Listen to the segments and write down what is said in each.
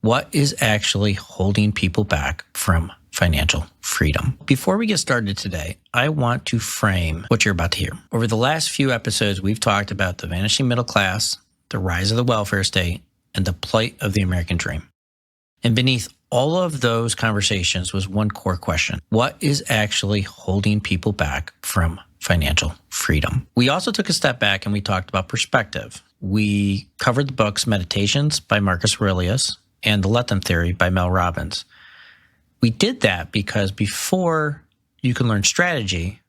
What is actually holding people back from financial freedom? Before we get started today, I want to frame what you're about to hear. Over the last few episodes, we've talked about the vanishing middle class, the rise of the welfare state, and the plight of the American dream. And beneath all of those conversations was one core question: what is actually holding people back from financial freedom? We also took a step back and we talked about perspective. We covered the books Meditations by Marcus Aurelius and The Let Them Theory by Mel Robbins. We did that because before you can learn strategy,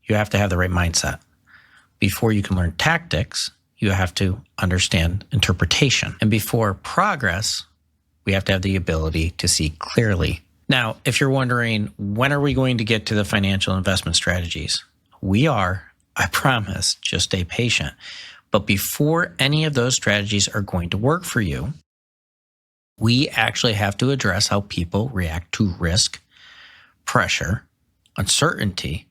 you have to have the right mindset. Before you can learn tactics, you have to understand interpretation. And before progress, we have to have the ability to see clearly. Now, if you're wondering, when are we going to get to the financial investment strategies? We are, I promise, just stay patient. But before any of those strategies are going to work for you, we actually have to address how people react to risk, pressure, uncertainty,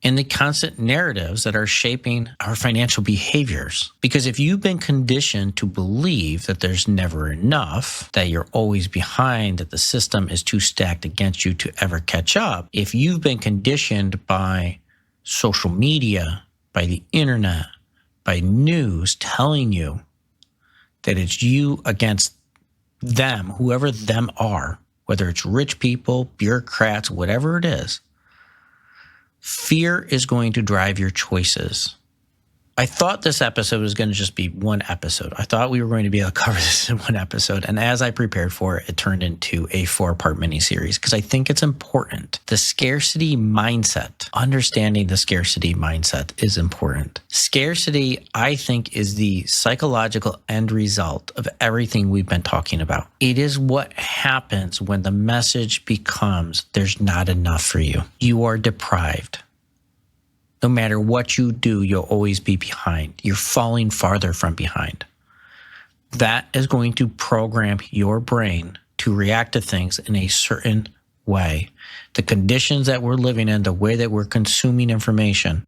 and the constant narratives that are shaping our financial behaviors. Because if you've been conditioned to believe that there's never enough, that you're always behind, that the system is too stacked against you to ever catch up, if you've been conditioned by social media, by the internet, by news telling you that it's you against them, whoever them are, whether it's rich people, bureaucrats, whatever it is, fear is going to drive your choices. I thought this episode was going to just be one episode. I thought we were going to be able to cover this in one episode. And as I prepared for it, it turned into a 4-part miniseries because I think it's important. The scarcity mindset, understanding the scarcity mindset is important. Scarcity, I think, is the psychological end result of everything we've been talking about. It is what happens when the message becomes there's not enough for you. You are deprived. No matter what you do, you'll always be behind. You're falling farther from behind. That is going to program your brain to react to things in a certain way. The conditions that we're living in, the way that we're consuming information,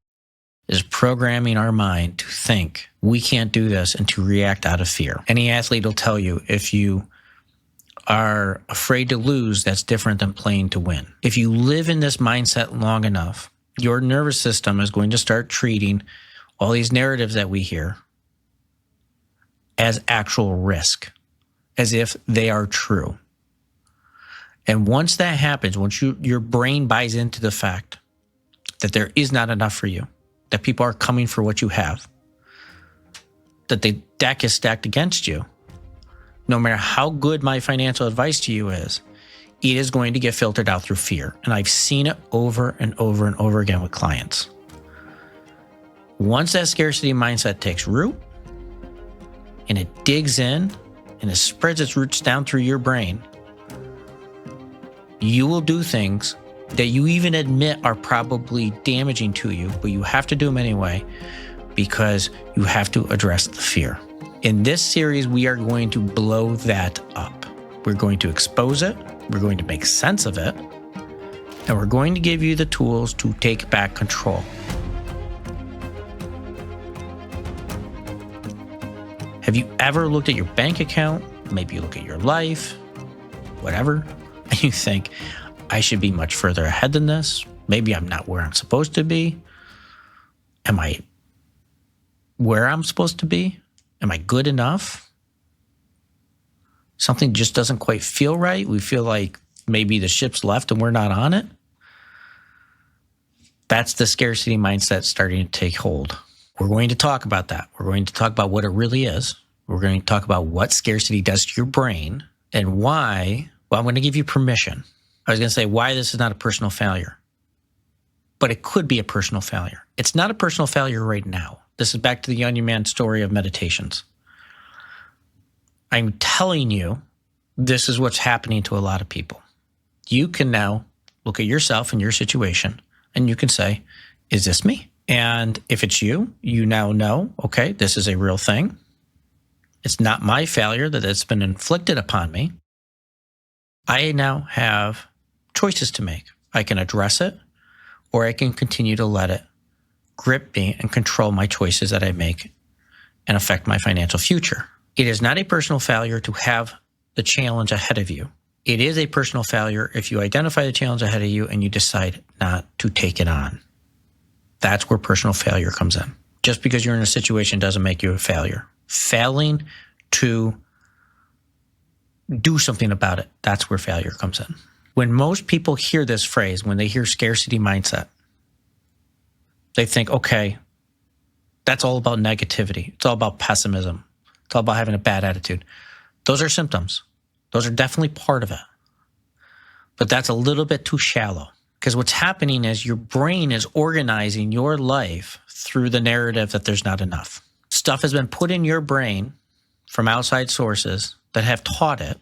is programming our mind to think we can't do this and to react out of fear. Any athlete will tell you if you are afraid to lose, that's different than playing to win. If you live in this mindset long enough, your nervous system is going to start treating all these narratives that we hear as actual risk, as if they are true. And once that happens, once your brain buys into the fact that there is not enough for you, that people are coming for what you have, that the deck is stacked against you, no matter how good my financial advice to you is, it is going to get filtered out through fear. And I've seen it over and over and over again with clients. Once that scarcity mindset takes root and it digs in and it spreads its roots down through your brain, you will do things that you even admit are probably damaging to you, but you have to do them anyway because you have to address the fear. In this series, we are going to blow that up. We're going to expose it. We're going to make sense of it, and we're going to give you the tools to take back control. Have you ever looked at your bank account? Maybe you look at your life, whatever, and you think, I should be much further ahead than this. Maybe I'm not where I'm supposed to be. Am I where I'm supposed to be? Am I good enough? Something just doesn't quite feel right. We feel like maybe the ship's left and we're not on it. That's the scarcity mindset starting to take hold. We're going to talk about that. We're going to talk about what it really is. We're going to talk about what scarcity does to your brain and why. Well, I'm going to give you permission. I was going to say why this is not a personal failure, but it could be a personal failure. It's not a personal failure right now. This is back to the Onion Man story of Meditations. I'm telling you, this is what's happening to a lot of people. You can now look at yourself and your situation, and you can say, is this me? And if it's you, you now know, okay, this is a real thing. It's not my failure that it's been inflicted upon me. I now have choices to make. I can address it, or I can continue to let it grip me and control my choices that I make and affect my financial future. It is not a personal failure to have the challenge ahead of you. It is a personal failure if you identify the challenge ahead of you and you decide not to take it on. That's where personal failure comes in. Just because you're in a situation doesn't make you a failure. Failing to do something about it, that's where failure comes in. When most people hear this phrase, when they hear scarcity mindset, they think, okay, that's all about negativity. It's all about pessimism. It's all about having a bad attitude. Those are symptoms. Those are definitely part of it. But that's a little bit too shallow, because what's happening is your brain is organizing your life through the narrative that there's not enough. Stuff has been put in your brain from outside sources that have taught it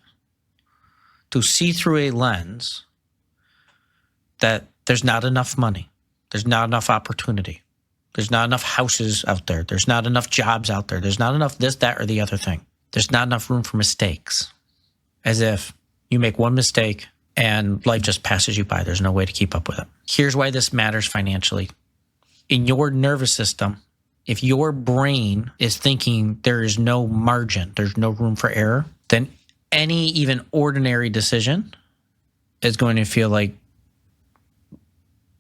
to see through a lens that there's not enough money. There's not enough opportunity. There's not enough houses out there. There's not enough jobs out there. There's not enough this, that, or the other thing. There's not enough room for mistakes. As if you make one mistake and life just passes you by. There's no way to keep up with it. Here's why this matters financially. In your nervous system, if your brain is thinking there is no margin, there's no room for error, then any even ordinary decision is going to feel like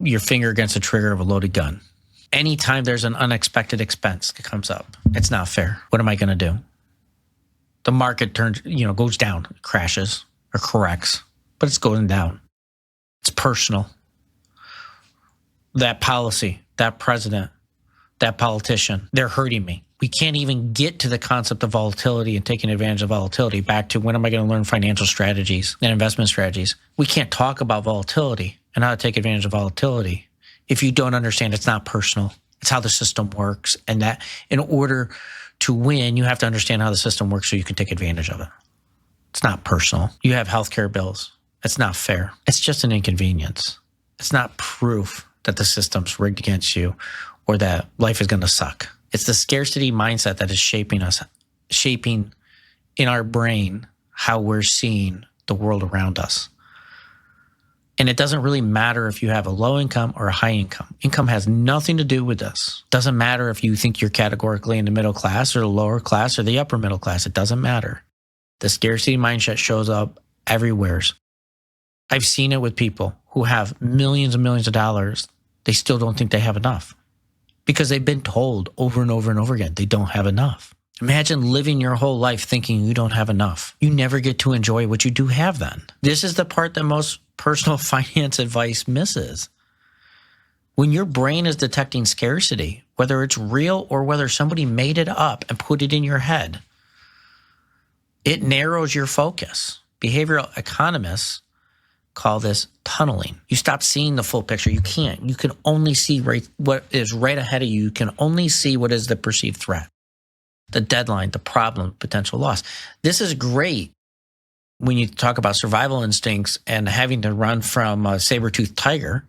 your finger against the trigger of a loaded gun. Anytime there's an unexpected expense that comes up, it's not fair. What am I going to do? The market turns, goes down, crashes or corrects, but it's going down. It's personal. That policy, that president, that politician, they're hurting me. We can't even get to the concept of volatility and taking advantage of volatility back to when am I going to learn financial strategies and investment strategies. We can't talk about volatility and how to take advantage of volatility if you don't understand it's not personal. It's how the system works. And that in order to win, you have to understand how the system works so you can take advantage of it. It's not personal. You have healthcare bills. It's not fair. It's just an inconvenience. It's not proof that the system's rigged against you or that life is going to suck. It's the scarcity mindset that is shaping us, shaping in our brain how we're seeing the world around us. And it doesn't really matter if you have a low income or a high income. Income has nothing to do with this. It doesn't matter if you think you're categorically in the middle class or the lower class or the upper middle class. It doesn't matter. The scarcity mindset shows up everywhere. I've seen it with people who have millions and millions of dollars. They still don't think they have enough because they've been told over and over and over again they don't have enough. Imagine living your whole life thinking you don't have enough. You never get to enjoy what you do have then. This is the part that most personal finance advice misses. When your brain is detecting scarcity, whether it's real or whether somebody made it up and put it in your head, it narrows your focus. Behavioral economists call this tunneling. You stop seeing the full picture. You can't. You can only see what is right ahead of you. You can only see what is the perceived threat, the deadline, the problem, potential loss. This is great when you talk about survival instincts and having to run from a saber-toothed tiger.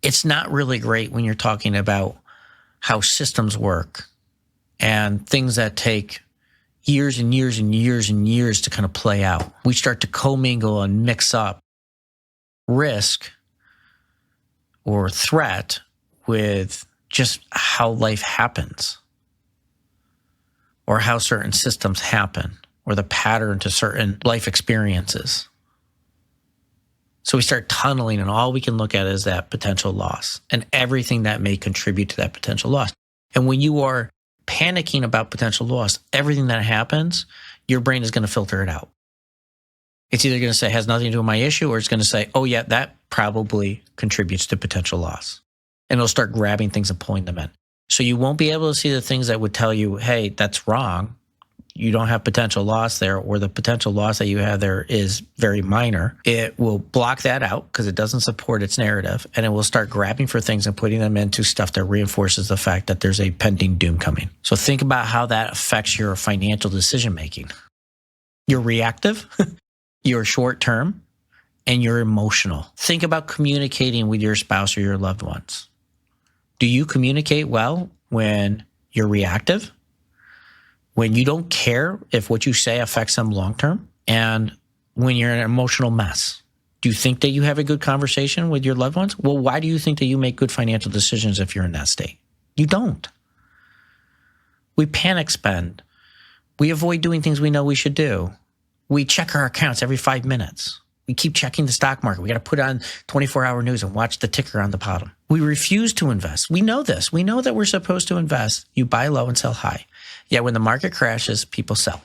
It's not really great when you're talking about how systems work and things that take years and years and years and years to kind of play out. We start to commingle and mix up risk or threat with just how life happens or how certain systems happen or the pattern to certain life experiences. So we start tunneling and all we can look at is that potential loss and everything that may contribute to that potential loss. And when you are panicking about potential loss, everything that happens, your brain is going to filter it out. It's either going to say it has nothing to do with my issue or it's going to say, oh yeah, that probably contributes to potential loss. And it'll start grabbing things and pulling them in. So you won't be able to see the things that would tell you, hey, that's wrong. You don't have potential loss there, or the potential loss that you have there is very minor. It will block that out because it doesn't support its narrative, and it will start grabbing for things and putting them into stuff that reinforces the fact that there's a pending doom coming. So think about how that affects your financial decision-making. You're reactive, you're short-term, and you're emotional. Think about communicating with your spouse or your loved ones. Do you communicate well when you're reactive? When you don't care if what you say affects them long-term, and when you're in an emotional mess? Do you think that you have a good conversation with your loved ones? Well, why do you think that you make good financial decisions if you're in that state? You don't. We panic spend. We avoid doing things we know we should do. We check our accounts every 5 minutes. We keep checking the stock market. We got to put on 24-hour news and watch the ticker on the bottom. We refuse to invest. We know this. We know that we're supposed to invest. You buy low and sell high. Yet when the market crashes, people sell.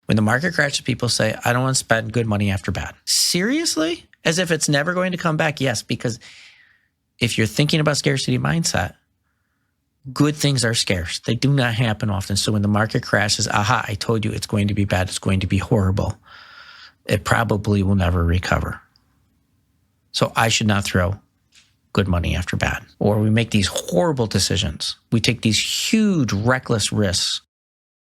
When the market crashes, people say, I don't want to spend good money after bad. Seriously? As if it's never going to come back? Yes, because if you're thinking about scarcity mindset, good things are scarce. They do not happen often. So when the market crashes, aha, I told you it's going to be bad. It's going to be horrible. It probably will never recover. So I should not throw good money after bad. Or we make these horrible decisions. We take these huge, reckless risks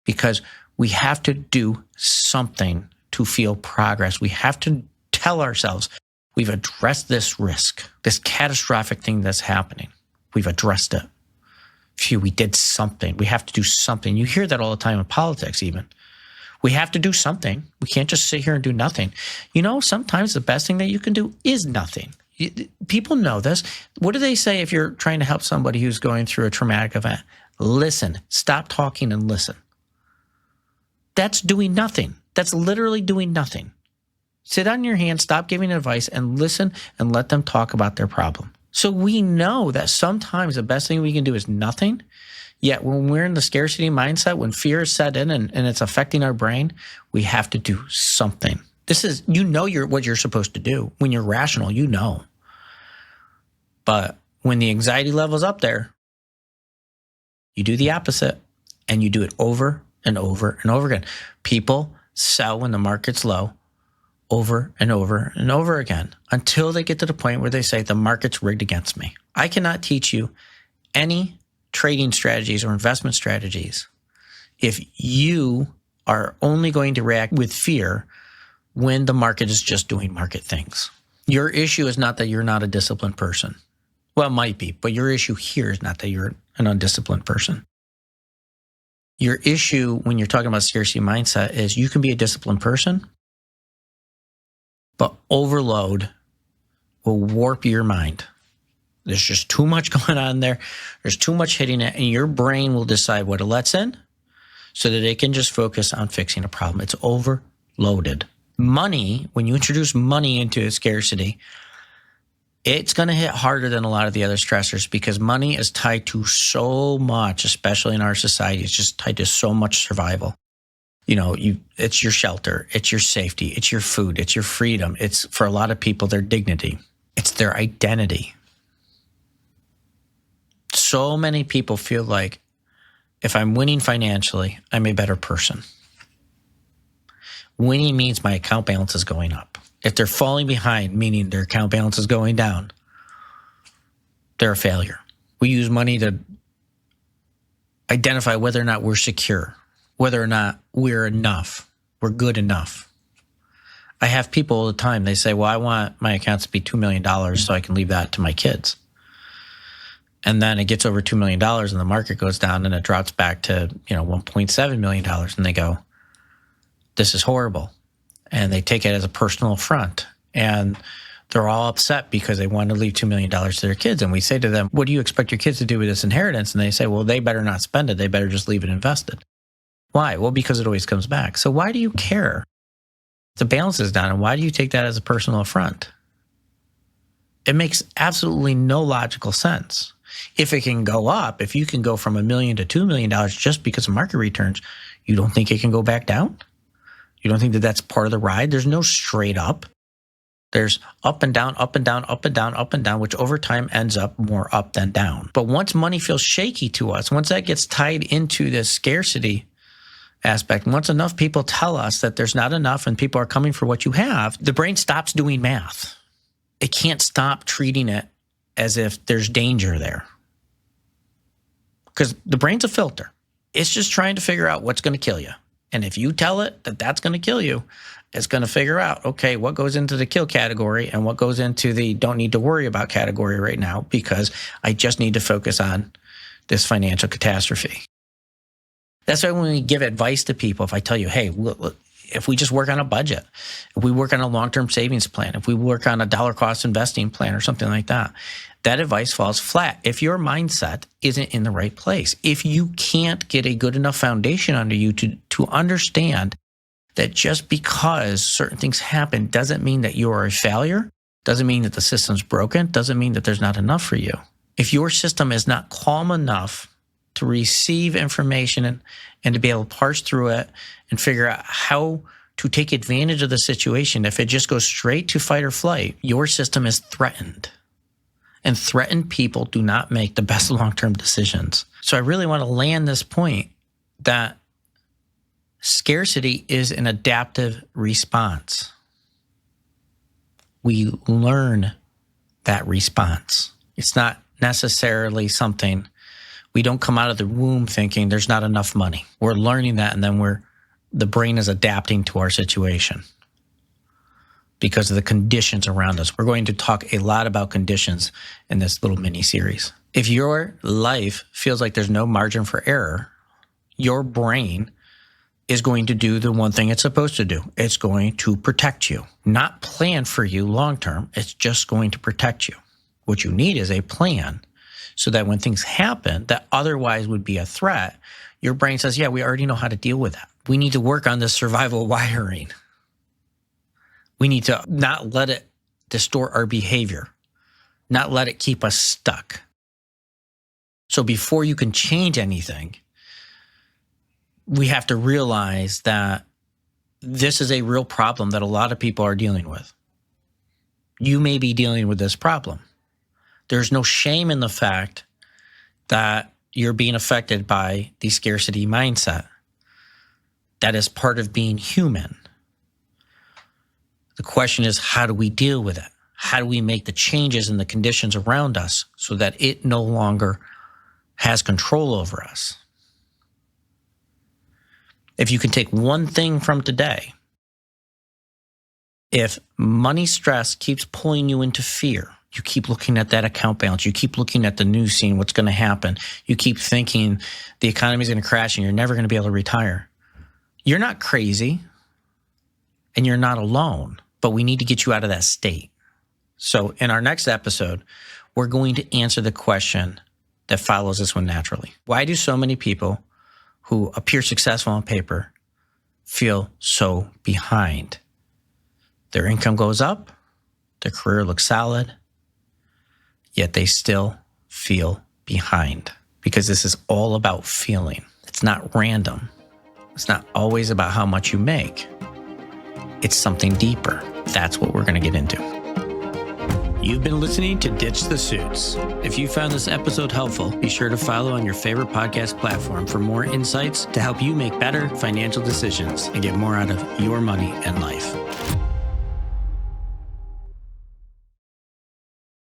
because we have to do something to feel progress. We have to tell ourselves, we've addressed this risk, this catastrophic thing that's happening. We've addressed it. Phew, we did something. We have to do something. You hear that all the time in politics even. We have to do something. We can't just sit here and do nothing. You know, sometimes the best thing that you can do is nothing. People know this. What do they say if you're trying to help somebody who's going through a traumatic event? Listen. Stop talking and listen. That's doing nothing. That's literally doing nothing. Sit on your hands, stop giving advice, and listen and let them talk about their problem. So we know that sometimes the best thing we can do is nothing. Yet when we're in the scarcity mindset, when fear is set in and it's affecting our brain, we have to do something. This is, you know, what you're supposed to do. When you're rational, you know. But when the anxiety level's up there, you do the opposite and you do it over and over and over again. People sell when the market's low over and over and over again until they get to the point where they say the market's rigged against me. I cannot teach you any trading strategies or investment strategies if you are only going to react with fear when the market is just doing market things. Your issue is not that you're not a disciplined person. Well, it might be, but your issue here is not that you're an undisciplined person. Your issue when you're talking about scarcity mindset is you can be a disciplined person, but overload will warp your mind. There's just too much going on there. There's too much hitting it, and your brain will decide what it lets in so that it can just focus on fixing a problem. It's overloaded. Money, when you introduce money into scarcity, it's going to hit harder than a lot of the other stressors because money is tied to so much, especially in our society. It's just tied to so much survival. You know, it's your shelter, it's your safety, it's your food, it's your freedom. It's, for a lot of people, their dignity. It's their identity. So many people feel like if I'm winning financially, I'm a better person. Winning means my account balance is going up. If they're falling behind, meaning their account balance is going down, they're a failure. We use money to identify whether or not we're secure, whether or not we're enough, we're good enough. I have people all the time, they say, well, I want my accounts to be $2 million so I can leave that to my kids. And then it gets over $2 million and the market goes down and it drops back to, $1.7 million. And they go, this is horrible. And they take it as a personal affront. And they're all upset because they want to leave $2 million to their kids. And we say to them, what do you expect your kids to do with this inheritance? And they say, well, they better not spend it. They better just leave it invested. Why? Well, because it always comes back. So why do you care? The balance is down. And why do you take that as a personal affront? It makes absolutely no logical sense. If it can go up, if you can go from $1 million to $2 million just because of market returns, you don't think it can go back down? You don't think that that's part of the ride? There's no straight up. There's up and down, up and down, up and down, up and down, which over time ends up more up than down. But once money feels shaky to us, once that gets tied into this scarcity aspect, once enough people tell us that there's not enough and people are coming for what you have, the brain stops doing math. It can't stop treating it as if there's danger there. Because the brain's a filter. It's just trying to figure out what's going to kill you. And if you tell it that that's going to kill you, it's going to figure out, okay, what goes into the kill category and what goes into the don't need to worry about category right now because I just need to focus on this financial catastrophe. That's why when we give advice to people, if I tell you, hey, look, if we just work on a budget, if we work on a long-term savings plan, if we work on a dollar cost investing plan or something like that, that advice falls flat if your mindset isn't in the right place. If you can't get a good enough foundation under you to understand that just because certain things happen doesn't mean that you are a failure, doesn't mean that the system's broken, doesn't mean that there's not enough for you. If your system is not calm enough to receive information and to be able to parse through it and figure out how to take advantage of the situation, if it just goes straight to fight or flight, your system is threatened. And threatened people do not make the best long-term decisions. So I really want to land this point that scarcity is an adaptive response. We learn that response. It's not necessarily something, we don't come out of the womb thinking there's not enough money. We're learning that, and then the brain is adapting to our situation because of the conditions around us. We're going to talk a lot about conditions in this little mini series. If your life feels like there's no margin for error, your brain is going to do the one thing it's supposed to do. It's going to protect you, not plan for you long-term. It's just going to protect you. What you need is a plan so that when things happen that otherwise would be a threat, your brain says, yeah, we already know how to deal with that. We need to work on this survival wiring. We need to not let it distort our behavior, not let it keep us stuck. So before you can change anything, we have to realize that this is a real problem that a lot of people are dealing with. You may be dealing with this problem. There's no shame in the fact that you're being affected by the scarcity mindset. That is part of being human. The question is, how do we deal with it? How do we make the changes in the conditions around us so that it no longer has control over us? If you can take one thing from today, if money stress keeps pulling you into fear, you keep looking at that account balance, you keep looking at the news scene, what's going to happen, you keep thinking the economy is going to crash and you're never going to be able to retire. You're not crazy and you're not alone, but we need to get you out of that state. So in our next episode, we're going to answer the question that follows this one naturally. Why do so many people who appear successful on paper feel so behind? Their income goes up, their career looks solid, yet they still feel behind because this is all about feeling. It's not random. It's not always about how much you make. It's something deeper. That's what we're going to get into. You've been listening to Ditch the Suits. If you found this episode helpful, be sure to follow on your favorite podcast platform for more insights to help you make better financial decisions and get more out of your money and life.